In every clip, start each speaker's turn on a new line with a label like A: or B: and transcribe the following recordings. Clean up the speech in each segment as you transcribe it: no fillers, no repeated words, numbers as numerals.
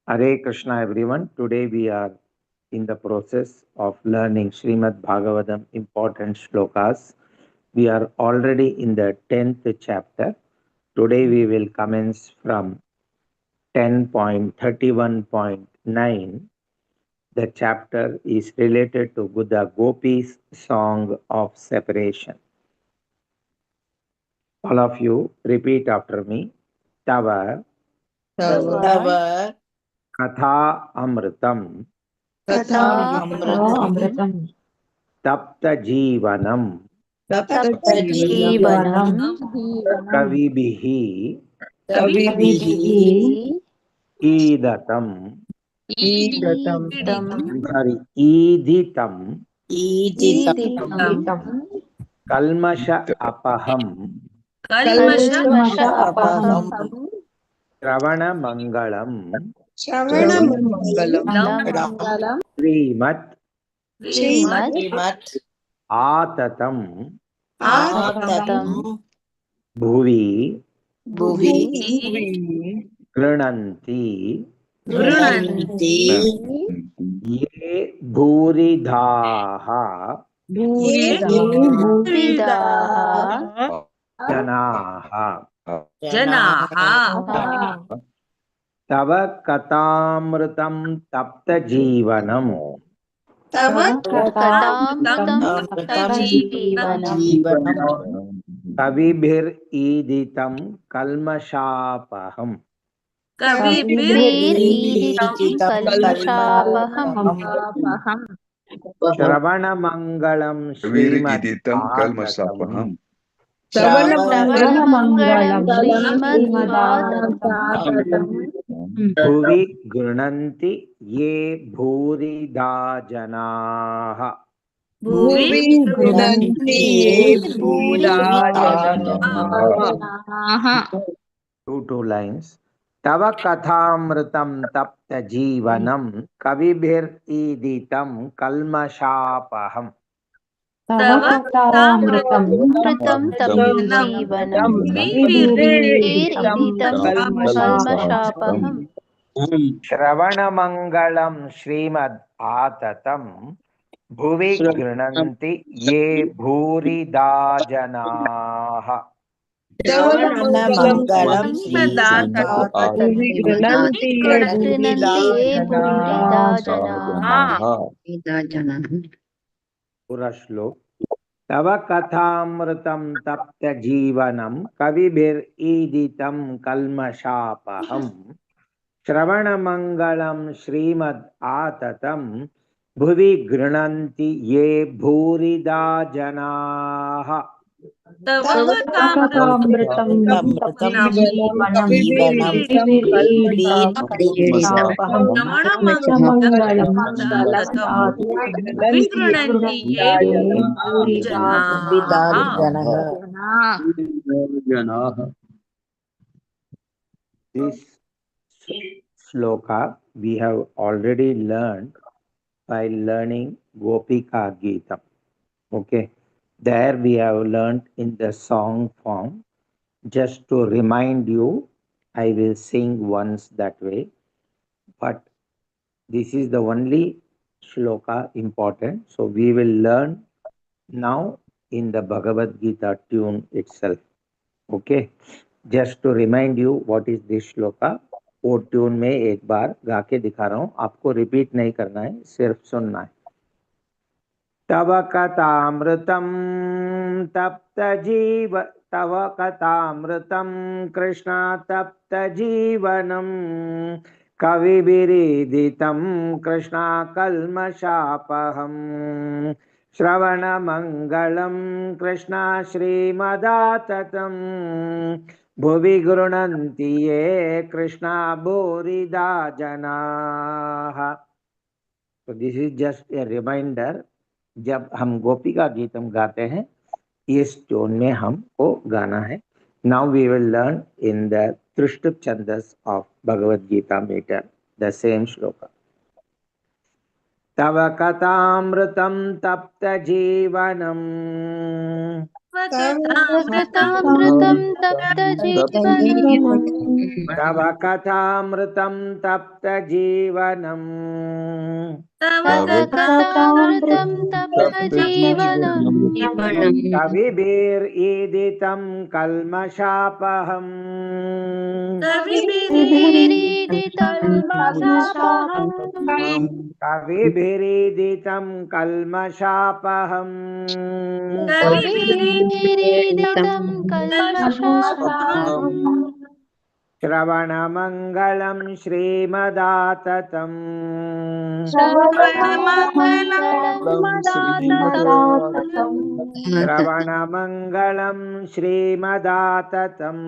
A: Hare Krishna everyone. Today we are in the process of learning Srimad Bhagavatam important shlokas. We are already in the 10th chapter. Today we will commence from 10.31.9. The chapter is related to Buddha Gopi's song of separation. All of you repeat after me. Tava
B: तव
A: Katha Amritam
B: कथामृतं
A: Tapta Jeevanam
B: तप्तजीवनं
A: Kavibihi
B: कविभिः
A: ईदतम
B: ईदतं
A: sorry ईदितम
B: ईदितं
A: कल्मष अपहम
B: कल्मषापहं
A: श्रवण मंगलम
B: श्रवणमङ्गलं
A: श्रीमत्
B: श्रीमत्
A: आततम
B: आततं
A: भुवि
B: भुवि
A: गृणन्ति
B: गृह्णन्ति
A: ये भूरिधाः जनाः तव कथामृतं तप्त जीवनम् कविभिरीदितं कल्मषापहम् श्रवणमङ्गलं
C: वीरिदितं
A: श्रीमदाततम्
C: कल्मषापहम्
A: भुवि गृह्णन्ति ये भूरिदा जनाः two lines तव कथामृतं तप्त जीवनं कविभिरीदितं कल्मषापहम् श्रवणमङ्गलं श्रीमद् आततं भुवि गृह्णन्ति ये भूरिदा जनाः
B: श्रवणमङ्गलं
A: पूरा श्लोक तव कथामृतं तप्त जीवनं कविभिरीदितं कल्मषापहम् श्रवणमङ्गलं श्रीमद् आततं भुवि गृह्णन्ति ये भूरिदा जनाः This shloka we have already learned by learning Gopika Geetam. Okay, there we have learned in the song form. Just to remind you, I will sing once that way, but this is the only shloka important. So we will learn now in the Bhagavad Gita tune itself. Okay, just to remind you what is this shloka. वो tune में एक बार गा के दिखा रहा हूँ, आपको repeat नहीं करना है, सिर्फ सुनना है। तव कथामृतं तप्त जीव तव कथामृतं कृष्ण तप्त जीवनं कविभिरीदितं कृष्ण कल्मषापहम् श्रवणमङ्गलं कृष्ण श्रीमदाततं भुवि गृह्णन्ति ये कृष्ण भूरिदा जनाः। So this is just a reminder, जब हम गोपिका गीतम गाते हैं इस टोन में हमको गाना है। Now we will learn in the Trishtup Chandas of Bhagavad Gita meter the same shloka. तव कथामृतं तप्त जीवनं
B: कथामृतं तप्तजीवनम्
A: तव कथामृतं तप्तजीवनम्
B: तव कथामृतं तप्तजीवनम्
A: कविभिरीदितं कल्मषापहम्
B: कविभिरीडितं
A: कविभिरीदितं कल्मषापहम्
B: कविभिरीडितं कल्मषापहम्
A: श्रवणमङ्गलं श्रीमदाततम् श्रवणमङ्गलं श्रीमदाततम्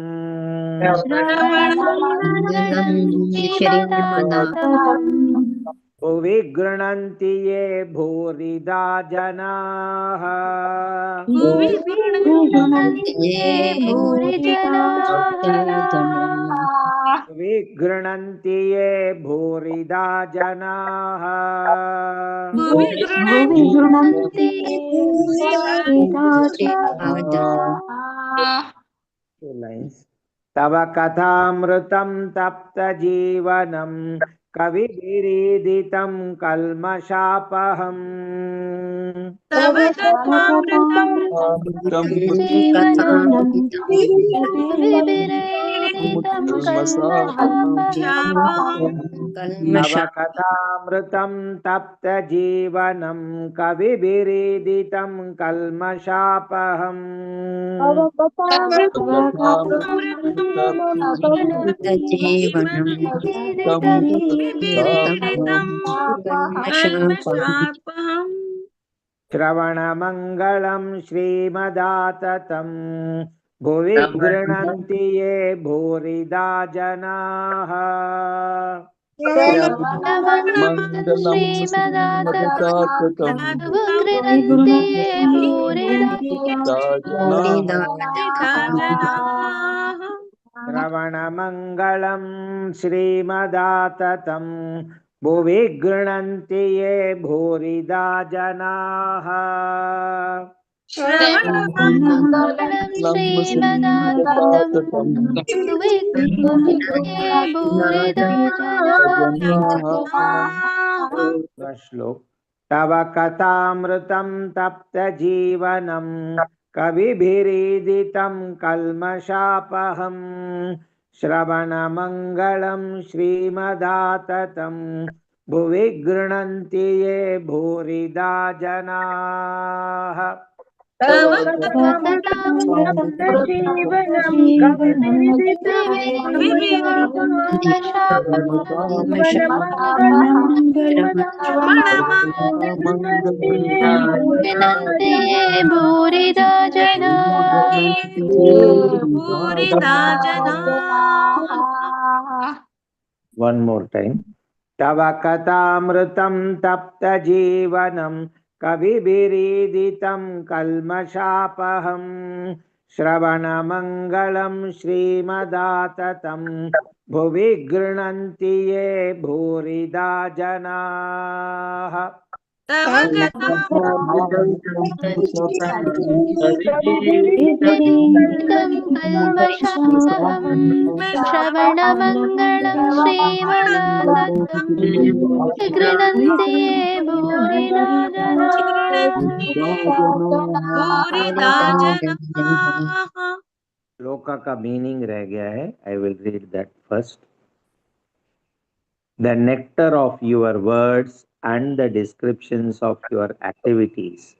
A: भुवि गृह्णन्ति ये भूरिदा जनाः भुवि गृह्णन्ति ये भूरिदा जनाः तव कथामृतं तप्तजीवनं कविभिरीदितं कल्मषापहम्
B: तव कथामृतं
A: तव कथामृतं तप्तजीवनं कविभिरीदितं कल्मषापहम् श्रवणमङ्गलं श्रीमदाततं भुवि गृह्णन्ति ये भूरिदा जनाः श्रवणमङ्गलं श्रीमदाततं भुवि गृह्णन्ति ये भूरिदा जनाः श्लोक तव कथामृतं तप्तजीवनं कविभिरीदितं कल्मषापहम् श्रवणमङ्गलं श्रीमदाततं भुवि गृह्णन्ति ये भूरिदा जनाः One more time. तव कथामृतं तप्तजीवनं कविभिरीदितं कल्मषापहम् श्रवणमङ्गलं श्रीमदाततं भुवि गृह्णन्ति ये भूरिदा जनाः
B: श्रवणमङ्गलं श्रीमदाततं गृह्णन्ति ये भूरिदा जनाः।
A: श्लोका का मीनिंग रह गया है. I will read that first. The nectar of your words and the descriptions of your activities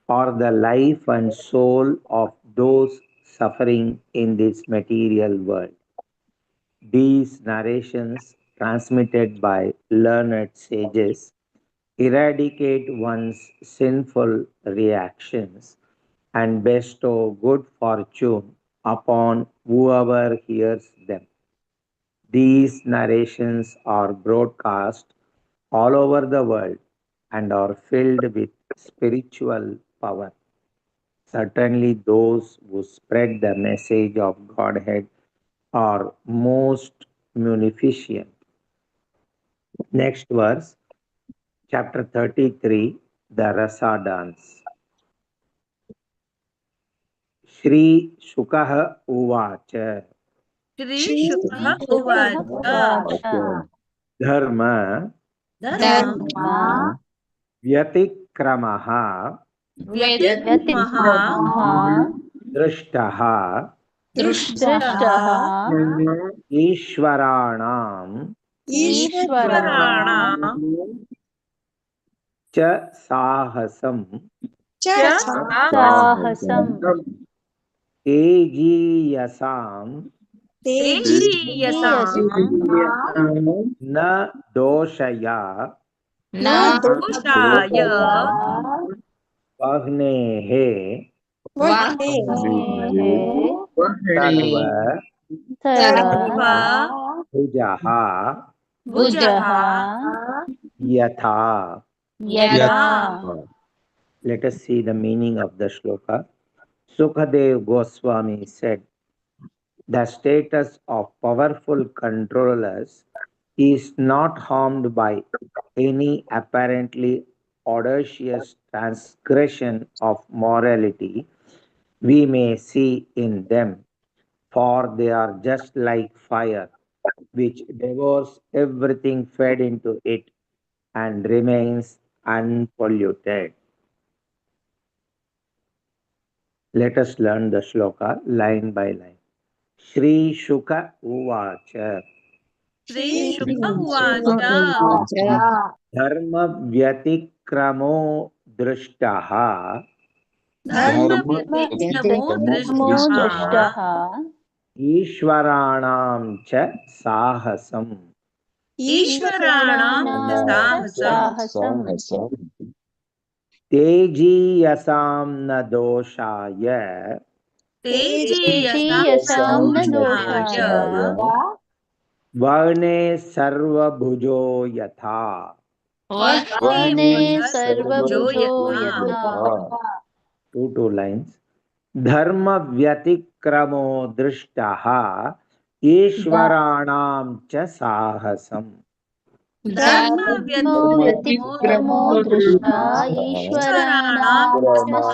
A: are the life and soul of those suffering in this material world. These narrations, transmitted by learned sages, eradicate one's sinful reactions and bestow good fortune upon whoever hears them. These narrations are broadcast all over the world and are filled with spiritual power. Certainly, those who spread the message of Godhead are most munificent. Next verse, chapter 33, the Rasa dance. Shri शुकः उवाच
B: श्रीशुकः उवाच
A: धर्म
B: धर्म
A: व्यतिक्रमः
B: व्यतिक्रमः
A: दृष्टः
B: दृष्टः
A: ईश्वराणां
B: ईश्वराणां
A: च साहसं
B: साहसं
A: तेजीयसां
B: तेजीयसां
A: न दोषया
B: न दोषाय
A: वह्नेः सर्व
B: सर्व
A: भुजः
B: भुजः
A: यथा.
B: यथा.
A: Let us see the meaning of the shloka. Sukadev Goswami said, the status of powerful controllers is not harmed by any apparently audacious transgression of morality we may see in them, for they are just like fire, which devours everything fed into it and remains unpolluted. Let us learn the shloka line by line. Shri Shuka Uvacha.
B: श्रीशुक उवाच
A: Dharma Vyatikramo Drishtaha
B: धर्मव्यतिक्रमो दृष्टः
A: Ishwaranam Cha Sahasam
B: ईश्वराणां साहसं
A: Tejiyasam Na Doshaya
B: तेजीयसां न दोषाय
A: Varne Sarvabhujo Yatha.
B: वह्ने सर्वभुजो यथा.
A: Two lines. Dharma Vyatikramo Drishtaha Ishwaranam Cha Sahasam.
B: धर्मव्यतिक्रमो दृष्टा ईश्वराणां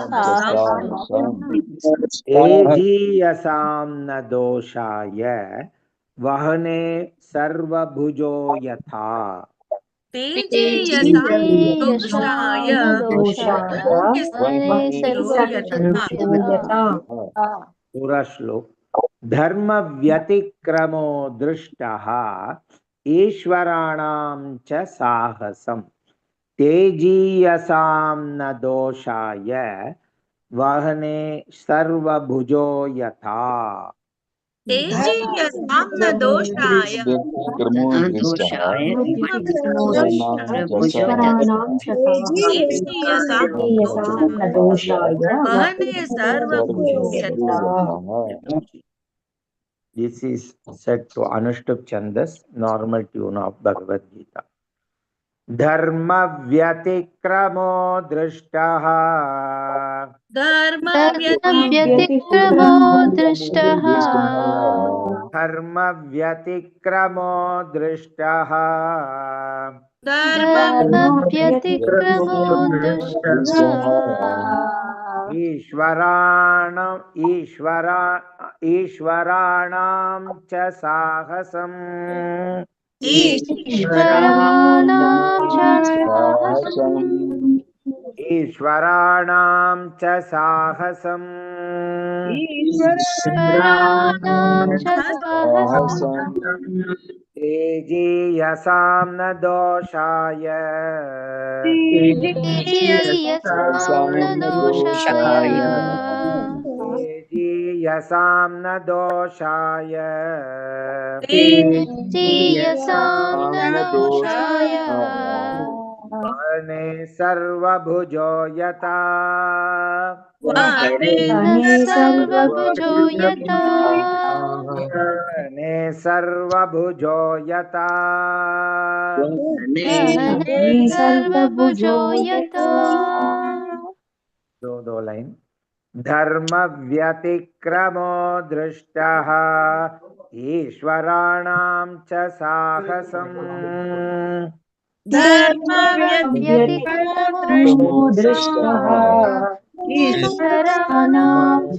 B: साहसं
A: Tejiyasam Na Doshaya Vahane Sarvabhujo Yatha.
B: तेजीयसां न दोषाय वह्ने सर्वभुजो यथा.
A: पूरा श्लोक. धर्म व्यतिक्रमो दृष्टः ईश्वराणां च साहसं तेजीयसां न दोषाय वहने सर्वभुजो यथा.
B: तेजीयसां न दोषाय तेजीयसां न दोषाय वह्ने सर्वभुजो यथा.
A: This is set to Anushtup Chandas, normal tune of Bhagavad Gita. Dharma Vyatikramo Drishtaha
B: धर्मव्यतिक्रमो दृष्टः
A: Dharma Vyatikramo Drishtaha
B: धर्मव्यतिक्रमो दृष्टः
A: Ishwaranam cha sahasam
B: ईश्वराणां साहसं
A: Ishwaranam cha sahasam
B: ईश्वराणां साहसं
A: Tejiyasam na doshaya
B: तेजीयसां न दोषाय
A: Tejiyasam na doshaya
B: तेजीयसां न दोषाय
A: Vahane sarvabhujo yata
B: वह्ने सर्वभुजो यथा
A: Vahane sarvabhujo yata
B: वह्ने सर्वभुजो यथा.
A: दो line. धर्म व्यतिक्रमो दृष्टः ईश्वराणां च साहसम्
B: धर्मव्यतिक्रमो दृष्टः ईश्वराणां च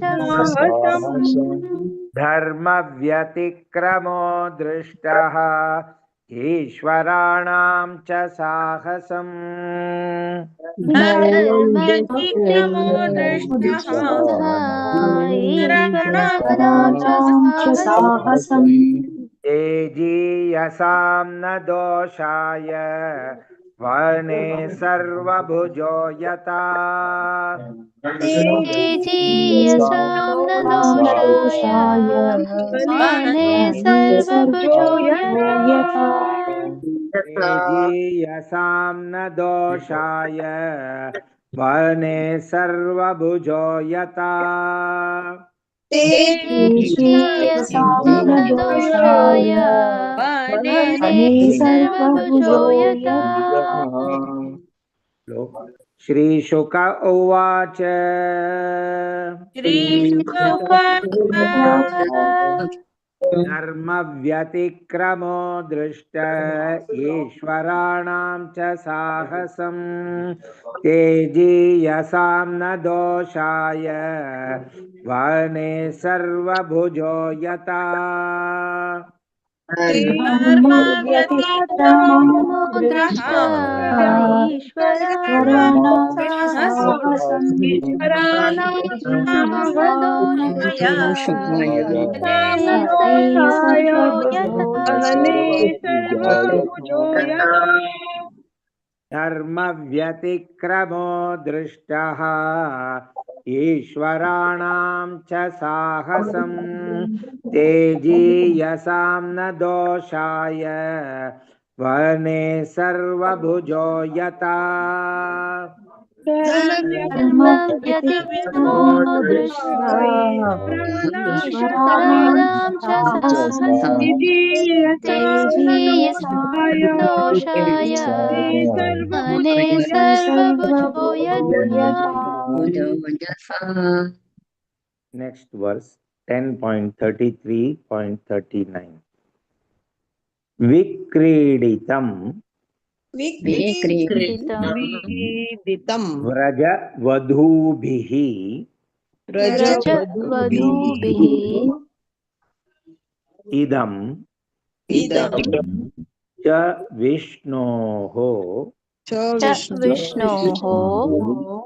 A: धर्म व्यतिक्रमो दृष्टः ईश्वराणां च साहसम्
B: धर्मव्यतिक्रमो दृष्टः ईश्वराणां च साहसम्
A: तेजीयसां न दोषाय वर्णे सर्वभुजो यथा
B: तेजीयसां न दोषाय वर्णे सर्वभुजो यथा
A: तेजीयसां न दोषाय वर्णे सर्वभुजो यथा
B: तेजीयसां न दोषाय वर्णे सर्वभुजो यथा
A: श्रीशुक उवाच धर्म व्यतिक्रमो दृष्ट ईश्वराणां च साहसम् तेजीयसां न दोषाय वर्णे सर्वभुजो यथा
B: धर्मव्यतिक्रमो दृष्ट्वा ईश्वराणां साहसम्
A: धर्म व्यतिक्रमो दृष्टः ईश्वराणां च साहसम् तेजीयसां न दोषाय वर्णे सर्वभुजो यथा
B: धर्मव्यतिक्रमो दृष्ट्वा ईश्वराणां च साहसम् तेजीयसां दोषाय वर्णे सर्वभुजो यथा
A: Next verse 10.33.39 विक्रीडितं व्रज वधूभिः
B: व्रजवधूभिः
A: इदं च विष्णोः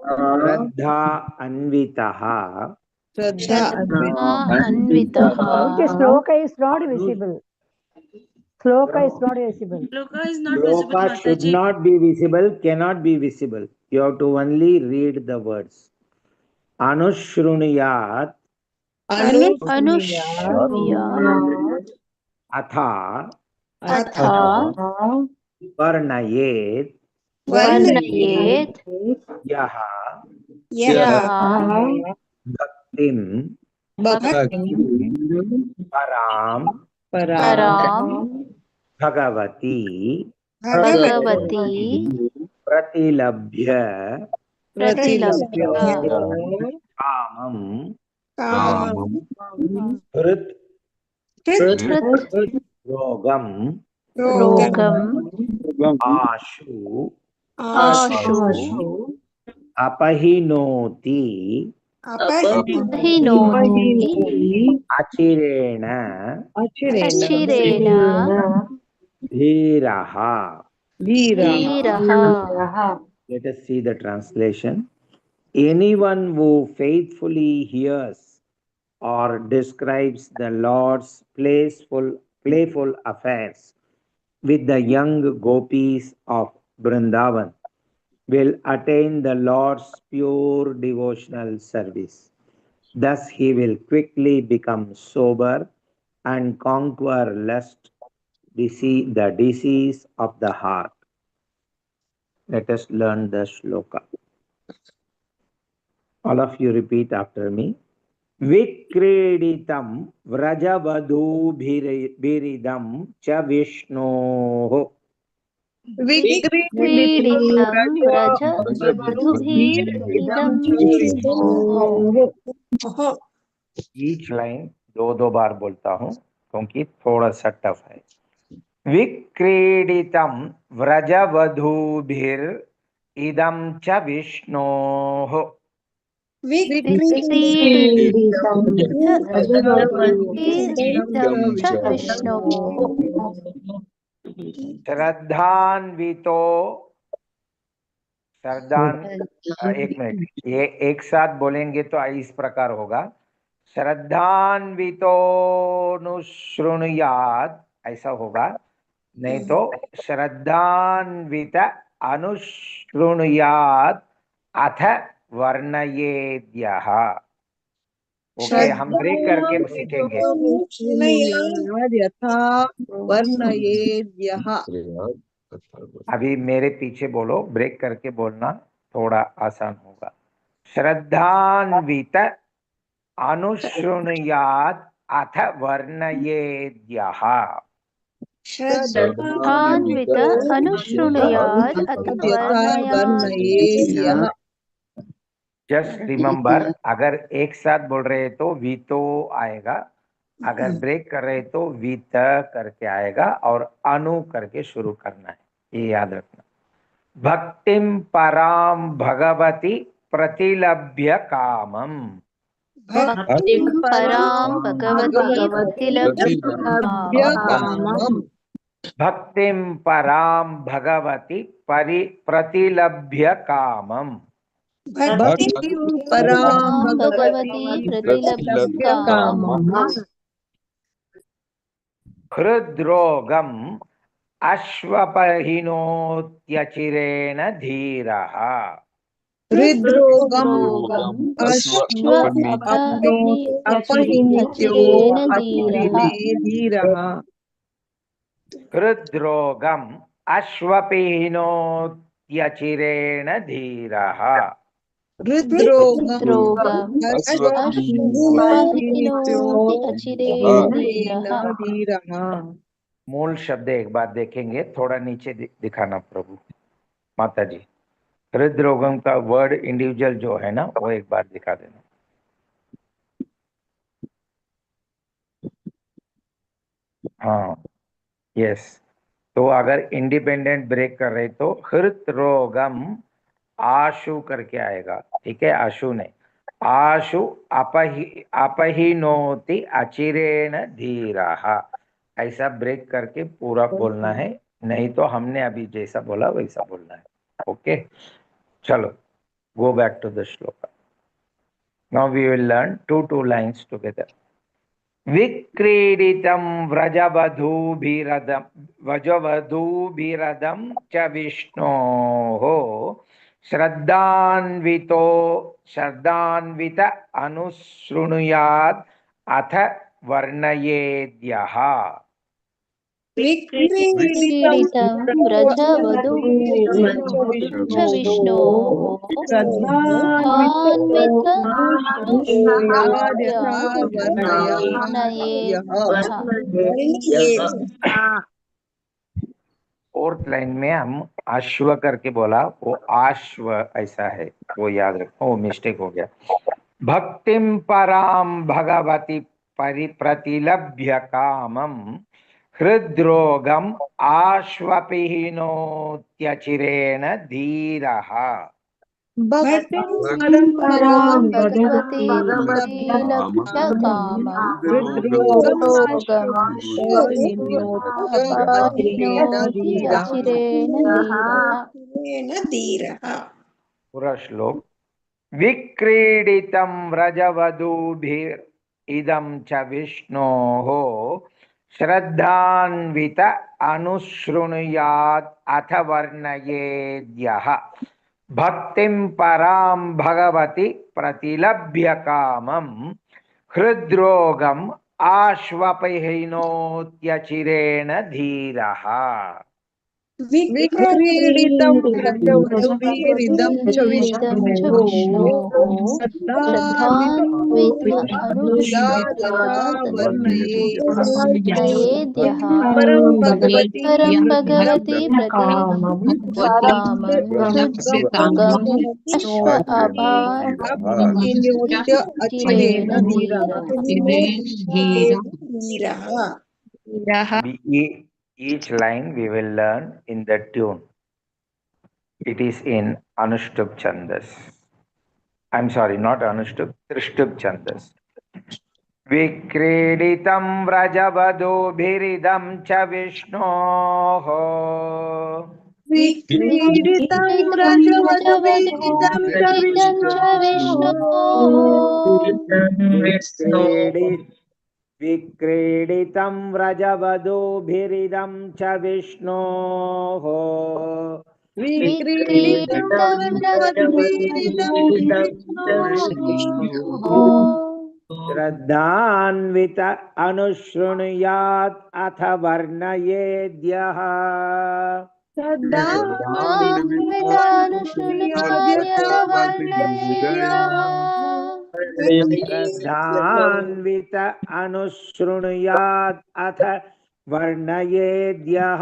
A: श्रद्धा अन्वितः
B: अन्वितः
C: Shloka is not visible. Shloka is not visible.
A: Shloka should not be visible, cannot be visible. You have to only read the words. Anushruniyat
B: अनुश्रूयात्
A: atha
B: अथा
A: varnayet
B: वर्णयेत्
A: yaha
B: यः
A: bhaktim param
B: परां
A: bhagavati
B: Bhagwati
A: pratilabhya
B: प्रतिलभ्य
A: kamam hrit rogam
B: रोगम्
A: ashu
B: आशु
A: apahinoti
B: हिनोति
A: achirena
B: अचिरेण
A: dhiraha.
B: धीरः
A: Let us see the translation. Anyone who faithfully hears or describes the Lord's playful affairs with the young gopis of Vrindavan will attain the Lord's pure devotional service. Thus he will quickly become sober and conquer lust, the disease of the heart. Let us learn the shloka. All of you repeat after me. Vikreditam vrajavadhubiridam cha Vishnoho.
B: क्रीडितं Vraj वधूभिरिदं विष्णोः
A: Each line दो बार बोलता हूँ क्योंकि थोड़ा सा tough है. विक्रीडितं व्रजवधूभिरिदं च विष्णोः.
B: विक्रीडितं व्रजवधूभिरिदं च विष्णोः
A: श्रद्धान्वितो श्रद्धान एक मिनट, ये एक साथ बोलेंगे तो इस प्रकार होगा। श्रद्धान्वितोऽनुशृणुयात् ऐसा होगा, नहीं तो श्रद्धान्वित अनुशृणुयात् अथ वर्णयेद्यः। ओके, हम ब्रेक करके सीखेंगे।
D: यथा वर्णयेद्यः।
A: अभी मेरे पीछे बोलो, ब्रेक करके बोलना थोड़ा आसान होगा। श्रद्धान्वित अनुशृणुयात् अथ वर्णयेद्यः।
B: श्रद्धान्वित अनुशृणुयात् अथ वर्णयेद्यः।
A: जस्ट रिमेम्बर, अगर एक साथ बोल रहे तो वीतो आएगा, अगर ब्रेक कर रहे तो वीत करके आएगा और अनु करके शुरू करना है, ये याद रखना। भक्तिम पराम भगवती प्रतिलभ्य कामम।
B: भक्तिं परां भगवती प्रतिलभ्य कामम्।
A: भक्तिम पराम भगवती प्रतिलभ्य कामम।
D: भक्तिं परां
B: भगवती प्रतिलभ्य कामम्।
A: हृद्रोगम अश्वपहिनोत्यचिरेण धीरः।
D: हृद्रोगम्
B: अपहिन्योत्यचिरेण धीरः।
A: हृद्रोगम अश्वपहिनोत्यचिरेण धीरः।
B: हृद्रोगम् अश्वपहिनोत्यचिरेण धीरः।
A: मूल शब्द एक बार देखेंगे, थोड़ा नीचे दिखाना प्रभु माता जी। हृदरोगम का वर्ड इंडिविजुअल जो है ना, वो एक बार दिखा देना। हाँ, यस। तो अगर इंडिपेंडेंट ब्रेक कर रहे तो हृदरोगम आशु करके आएगा, ठीक है, आशु ने आशु अपहिनोति अचिरेण धीरः, ऐसा ब्रेक करके पूरा बोलना है, नहीं तो हमने अभी जैसा बोला वैसा बोलना है। ओके, चलो, go back to the shloka. Now we will learn two lines together. Vikriditam vrajavadhubiradam cha Vishnoho श्रद्धान्विता अनुशृणुयात् अथ वर्णयेद्यः।
B: विक्रीडितं व्रजवधूभिर् च विष्णोः श्रद्धान्वित अनुशृणुयात् वर्णयेद्यः।
A: फोर्थ लाइन में हम अश्व करके बोला, वो आश्व ऐसा है, वो याद रखो, वो मिस्टेक हो गया। भक्तिम पराम भगवती प्रतिलभ्य कामम हृद्रोगम आश्वपिहिनोत्यचिरेण धीरः।
B: भक्तिं परां भगवती प्रतिलभ्य कामम् हृद्रोगम् अपहिनोति अचिरेण धीरः।
A: पूरा श्लोक। विक्रीडितं व्रजवधूभिरिदं च विष्णोः श्रद्धान्वित अनुशृणुयात् अथ वर्णयेद्यः। भक्तिं परां भगवती प्रतिलभ्य कामं हृद्रोगम आश्वपहिनोत्यचिरेण धीरः।
D: विक्रीडितं व्रजवधूभिरिदं च विष्णोः
B: श्रद्धान्वित अनुशृणुयात् वर्णयेद्यः।
D: परं भगवती
B: प्रतिलभ्य कामं हृद्रोगम्
D: अपहिनोत्य अचिरेण
B: धीरः।
A: Each line we will learn in the tune. It is in Anushtup Chandas. I'm sorry, not Anushtup, Trishtup Chandas. विक्रीडितं व्रजवधूभिरिदं च विष्णोः
D: विक्रीडितं व्रजवधूभिरिदं च विष्णोः
A: विक्रीडितं व्रजवधूभिरिदं च विष्णोः
D: विक्रीडितं व्रजवधूभिरिदं च विष्णोः
A: श्रद्धान्वित अनुशृणुयात् अथ वर्णयेद्यः श्रद्धान्वित अनुशृणुयात् अथ वर्णयेद्यः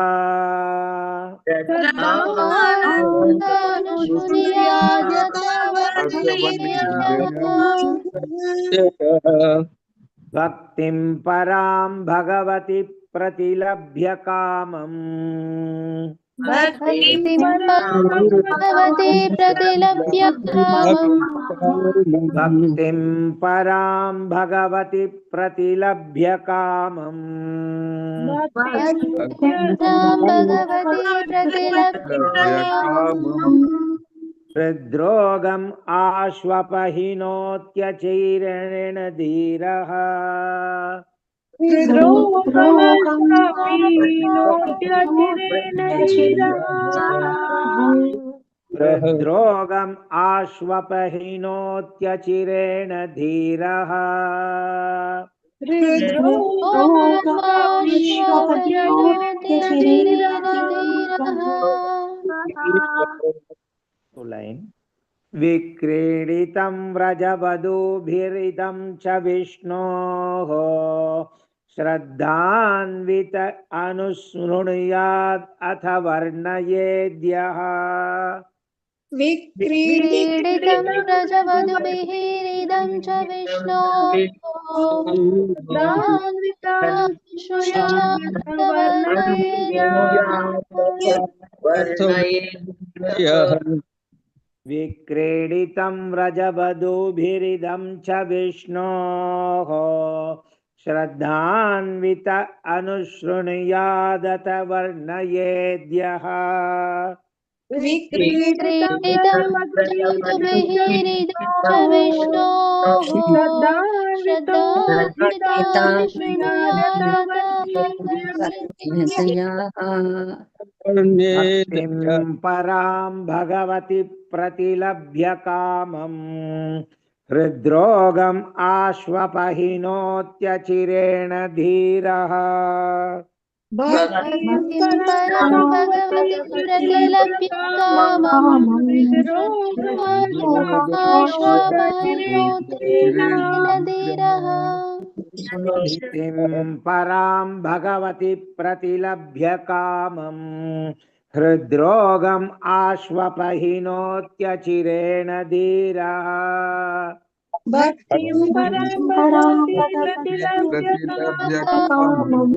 A: भक्तिं परां भगवति प्रतिलभ्य कामम्
B: भक्तिं भगवती प्रतिलभ्य कामम्
A: भक्तिं परां भगवति प्रतिलभ्य कामम्
B: भगवती प्रतिलभ्य कामम्
A: हृद्रोगम् आश्वपहिनोत्यचैरेण धीरः हृद्रोगम् आश्वपहिनोत्यचिरेण धीरः विक्रीडितं व्रजवधूभिरिदं च विष्णोः श्रद्धान्वित अनुशृणुयात् अथ वर्णयेद्यः
B: विक्रीडितं व्रजवधूभिरिदं च विष्णोः
A: विक्रीडितं व्रजवधूभिरिदं च विष्णोः श्रद्धान्वित अनुशृणुयादथ वर्णयेद्यः
B: विक्रीडितं व्रजवधूभिरिदं च विष्णोः
A: भक्तिं परां भगवति प्रतिलभ्य कामम् हृद्रोगम् आश्वपहिनोत्यचिरेण धीरः
B: भक्तिं परां भगवती प्रतिलभ्य कामम् धीरः
A: भक्तिं परां भगवति प्रतिलभ्य कामम् हृद्रोगम् आश्वपहिनोत्यचिरेण धीरः
D: भक्तिं परां भगवती प्रतिलभ्य कामम्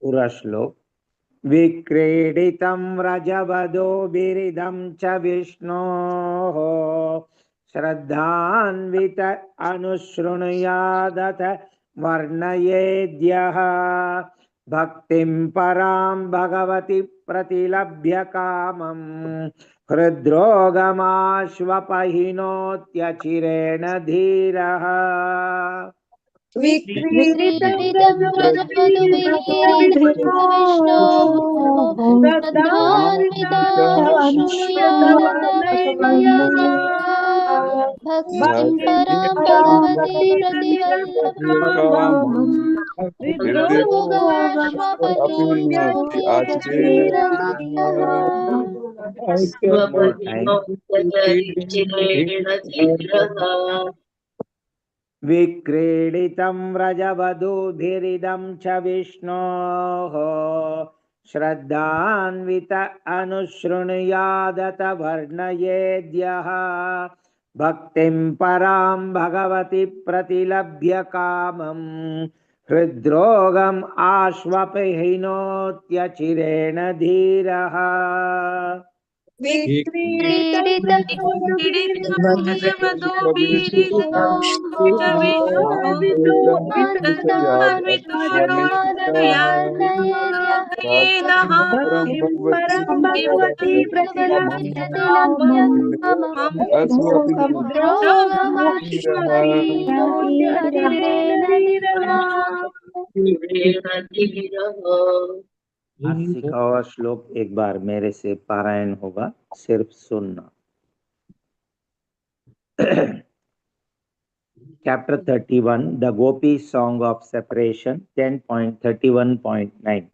A: पूरा श्लोक विक्रीडितं व्रजवधूभिरिदं च विष्णोः श्रद्धान्वित अनुशृणुयादथ वर्णयेद्यः भक्तिं परां भगवति प्रतिलभ्य कामम् हृद्रोगमाश्वपहिनोत्यचिरेण धीरः
B: विक्रीडितं व्रजवधूभिरिदं च विष्णोः श्रद्धान्वित भक्तिं परां भगवती प्रतिलभ्य कामम्
A: विक्रीडितं व्रजवधूभिरिदं च विष्णोः श्रद्धान्वित अनुशृणुयादथ वर्णयेद्यः भक्तिं परां भगवति प्रतिलभ्य कामम् हृद्रोगम् आश्वपहिनोत्यचिरेण धीरः
B: क्रीडितं
D: भक्तिं परं भगवती प्रतिलभ्य
B: मम
D: रोगमाश्वपीनोत्यचिरेण धीरः
A: आज सिखावा श्लोक एक बार मेरे से पारायण होगा, सिर्फ सुनना। Chapter 31, The Gopi Song of Separation, 10.31.9.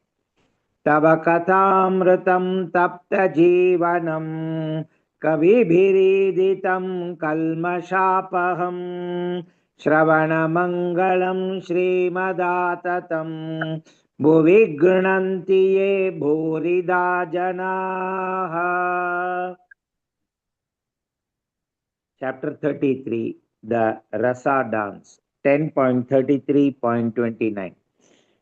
A: Tava kathamritam tapta jivanam kavibhiriditam kalmashapaham shravana mangalam shrimadatatam bhuvi gृह्णन्ति ye bhurida janaha. Chapter 33, The Rasa Dance, 10.33.29.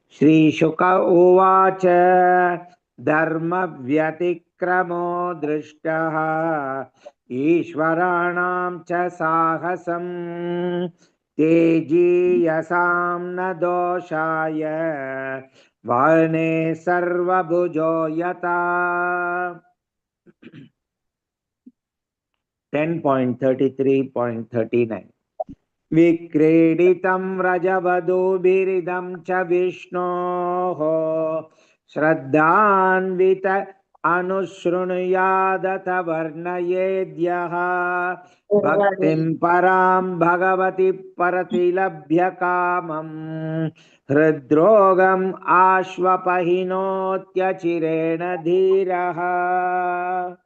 A: Shri Shuka Uvacha Dharma Vyatikramo Drishtaha Ishvaranam Cha Sahasam Teji Yasam Nadoshaya Varne Sarva Bhujo Yata. 10.33.39. Vikreditam rajavadubiridam cha Vishnoho Shraddhanvita anushrunuyadata varnayedyaha Bhaktim param bhagavati paratilabhya kamam Hridrogam ashvapahinotyachirena dhiraha.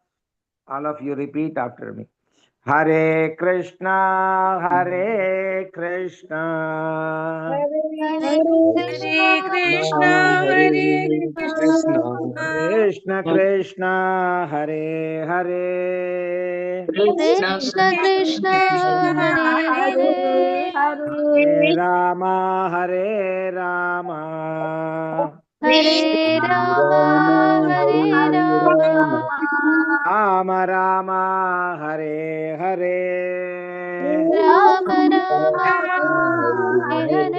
A: All of you repeat after me. Hare Krishna, Hare Krishna, Krishna Krishna, Hare Hare,
B: Krishna Krishna Hare Hare,
A: Hare Rama, Hare Rama,
B: Hare Rama Hare Rama,
A: Rama Rama, Hare Hare,
B: Rama Rama Hare Hare.